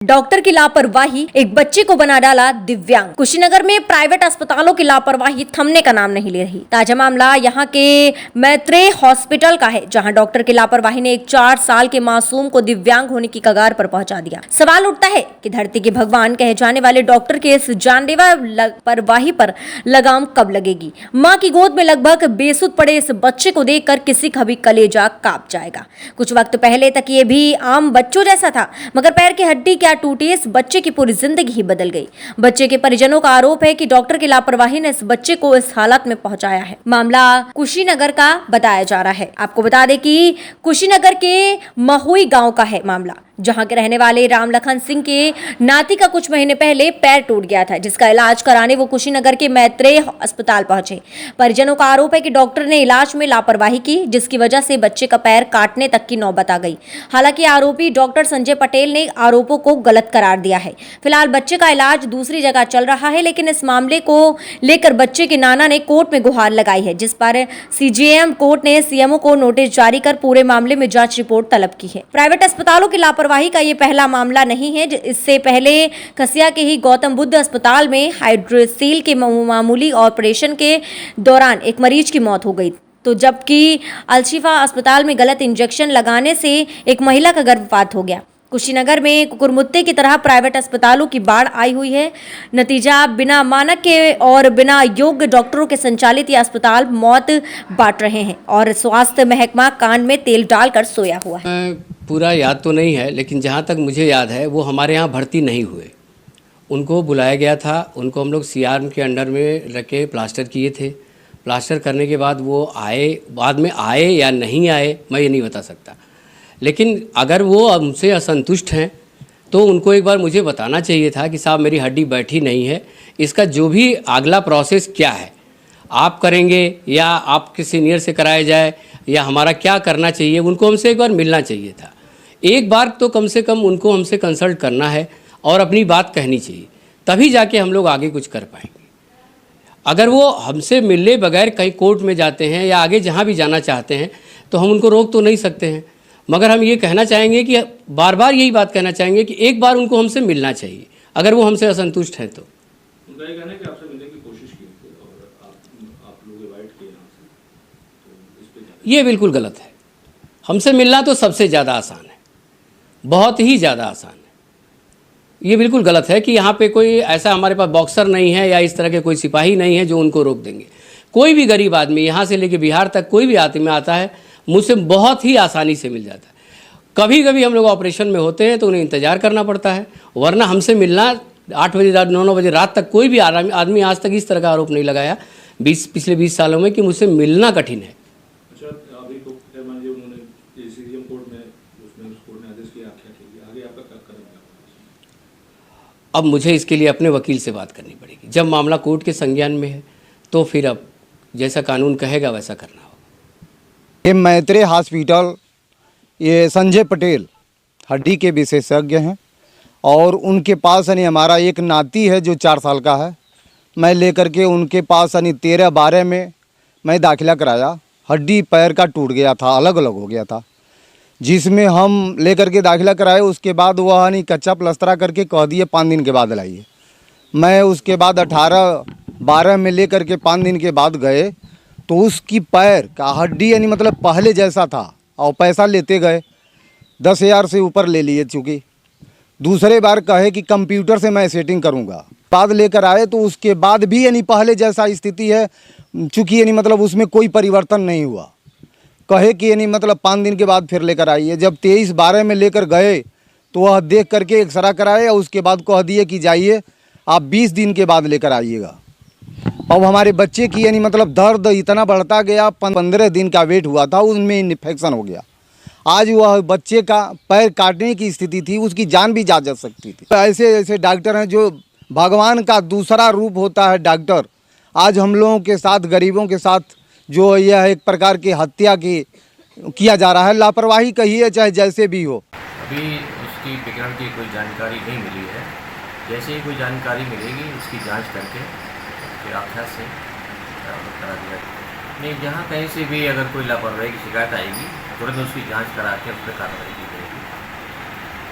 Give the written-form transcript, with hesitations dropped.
Doctor की लापरवाही एक बच्चे को बना डाला दिव्यांग। कुशीनगर में प्राइवेट अस्पतालों की लापरवाही थमने का नाम नहीं ले रही। ताजा मामला यहां के मैत्रेय हॉस्पिटल का है, जहां डॉक्टर की लापरवाही ने एक 4 साल के मासूम को दिव्यांग होने की कगार पर पहुंचा दिया। सवाल उठता है कि धरती के भगवान कहे जाने वाले डॉक्टर के इस जानलेवा लापरवाही पर लगाम कब लगेगी। माँ की गोद में लगभग बेसुध पड़े इस बच्चे को देखकर किसी का भी कलेजा कांप जाएगा। कुछ वक्त पहले तक ये भी आम बच्चों जैसा था, मगर पैर की हड्डी क्या टूटी, इस बच्चे की पूरी जिंदगी ही बदल गई। बच्चे के परिजनों का आरोप है कि डॉक्टर की लापरवाही ने इस बच्चे को इस हालत में पहुंचाया है। मामला कुशीनगर का बताया जा रहा है। आपको बता दें कि कुशीनगर के महुई गांव का है मामला, जहां के रहने वाले रामलखन सिंह के नाती का कुछ महीने पहले पैर टूट गया था, जिसका इलाज कराने वो कुशीनगर के मैत्रेय अस्पताल पहुंचे। परिजनों का आरोप है कि डॉक्टर ने इलाज में लापरवाही की, जिसकी वजह से बच्चे का पैर काटने तक की नौबत आ गई। हालांकि आरोपी डॉक्टर संजय पटेल ने आरोपों को गलत करार दिया है। फिलहाल बच्चे का इलाज दूसरी जगह चल रहा है, लेकिन इस मामले को लेकर बच्चे के नाना ने कोर्ट में गुहार लगाई है, जिस पर सीजेएम कोर्ट ने सीएमओ को नोटिस जारी कर पूरे मामले में जांच रिपोर्ट तलब की है। प्राइवेट अस्पतालों की लापरवाही का ये पहला मामला नहीं है। इससे पहले खसिया के ही गौतम बुद्ध अस्पताल में हाइड्रोसील के मामूली ऑपरेशन के दौरान एक मरीज की मौत हो गई, तो जबकि अलशिफा अस्पताल में गलत इंजेक्शन लगाने से एक महिला का गर्भपात हो गया। कुशीनगर में कुकुरमुत्ते की तरह प्राइवेट अस्पतालों की बाढ़ आई हुई है। नतीजा बिना मानक के और बिना योग्य डॉक्टरों के संचालित ये अस्पताल मौत बांट रहे हैं और स्वास्थ्य महकमा कान में तेल डालकर सोया हुआ है। पूरा याद तो नहीं है, लेकिन जहाँ तक मुझे याद है वो हमारे यहाँ भर्ती नहीं हुए। उनको बुलाया गया था, उनको हम लोग सीआर के अंडर में रख के प्लास्टर किए थे। प्लास्टर करने के बाद वो आए, बाद में आए या नहीं आए मैं ये नहीं बता सकता, लेकिन अगर वो हमसे असंतुष्ट हैं तो उनको एक बार मुझे बताना चाहिए था कि साहब मेरी हड्डी बैठी नहीं है, इसका जो भी अगला प्रोसेस क्या है आप करेंगे या आपके सीनियर से कराया जाए या हमारा क्या करना चाहिए, उनको हमसे एक बार मिलना चाहिए था। एक बार तो कम से कम उनको हमसे कंसल्ट करना है और अपनी बात कहनी चाहिए, तभी जाके हम लोग आगे कुछ कर पाएंगे। अगर वो हमसे मिलने बगैर कहीं कोर्ट में जाते हैं या आगे जहाँ भी जाना चाहते हैं तो हम उनको रोक तो नहीं सकते हैं, मगर हम ये कहना चाहेंगे कि बार बार यही बात कहना चाहेंगे कि एक बार उनको हमसे मिलना चाहिए अगर वो हमसे असंतुष्ट हैं तो। उनका ये कहना है कि आपसे मिलने की कोशिश की थी और आप लोग अवॉइड किए यहाँ से, तो इस पे क्या? ये बिल्कुल गलत है। हमसे मिलना तो सबसे ज़्यादा आसान है, बहुत ही ज़्यादा आसान है। ये बिल्कुल गलत है कि यहाँ पे कोई ऐसा हमारे पास बॉक्सर नहीं है या इस तरह के कोई सिपाही नहीं है जो उनको रोक देंगे। कोई भी गरीब आदमी यहाँ से लेके बिहार तक कोई भी आदमी आता है मुझसे बहुत ही आसानी से मिल जाता है। कभी कभी हम लोग ऑपरेशन में होते हैं तो उन्हें इंतज़ार करना पड़ता है, वरना हमसे मिलना 8 बजे रात 9 बजे रात तक कोई भी आदमी आज तक इस तरह का आरोप नहीं लगाया पिछले 20 सालों में कि मुझसे मिलना कठिन है। अच्छा, अभी तो मान लीजिए उन्होंने सीजीएम कोर्ट में उसमें उस कोर्ट ने आदेश किया, आख्या की, आगे आपका क्या कदम है? अब मुझे इसके लिए अपने वकील से बात करनी पड़ेगी। जब मामला कोर्ट के संज्ञान में है तो फिर अब जैसा कानून कहेगा वैसा करना होगा। ये मैत्रेय हॉस्पिटल, ये संजय पटेल हड्डी के विशेषज्ञ हैं और उनके पास यानी हमारा एक नाती है जो 4 साल का है। मैं लेकर के उनके पास यानी 13-12 में मैं दाखिला कराया। हड्डी पैर का टूट गया था, अलग अलग हो गया था, जिसमें हम लेकर के दाखिला कराए। उसके बाद वह यानी कच्चा प्लस्तरा करके कह दिए 5 दिन के बाद लाइए। मैं उसके बाद 18-12 में लेकर के 5 दिन के बाद गए तो उसकी पैर का हड्डी यानी मतलब पहले जैसा था और पैसा लेते गए 10,000 से ऊपर ले लिए। चूँकि दूसरे बार कहे कि कंप्यूटर से मैं सेटिंग करूँगा, बाद लेकर आए तो उसके बाद भी यानी पहले जैसा स्थिति है, चूँकि यानी मतलब उसमें कोई परिवर्तन नहीं हुआ। कहे कि यानी मतलब 5 दिन के बाद फिर लेकर आइए। जब 23-12 में लेकर गए तो वह देख करके एक्सरा कराए और उसके बाद कह दिए कि जाइए आप 20 दिन के बाद लेकर आइएगा। अब हमारे बच्चे की यानी मतलब दर्द इतना बढ़ता गया, 15 दिन का वेट हुआ था, उनमें इन्फेक्शन हो गया। आज वह बच्चे का पैर काटने की स्थिति थी, उसकी जान भी जा सकती थी। ऐसे ऐसे डॉक्टर हैं जो भगवान का दूसरा रूप होता है डॉक्टर। आज हम लोगों के साथ, गरीबों के साथ जो यह एक प्रकार की हत्या किया जा रहा है, लापरवाही कहिए चाहे जैसे भी हो। अभी उसकी विकरण की कोई जानकारी नहीं मिली है। जैसे ही कोई जानकारी मिलेगी उसकी जांच करके फिर आख्या से करा दिया नहीं। जहाँ कहीं से भी अगर कोई लापरवाही की शिकायत आएगी तुरंत उसकी जांच करा के उस पर कार्रवाई की जाएगी।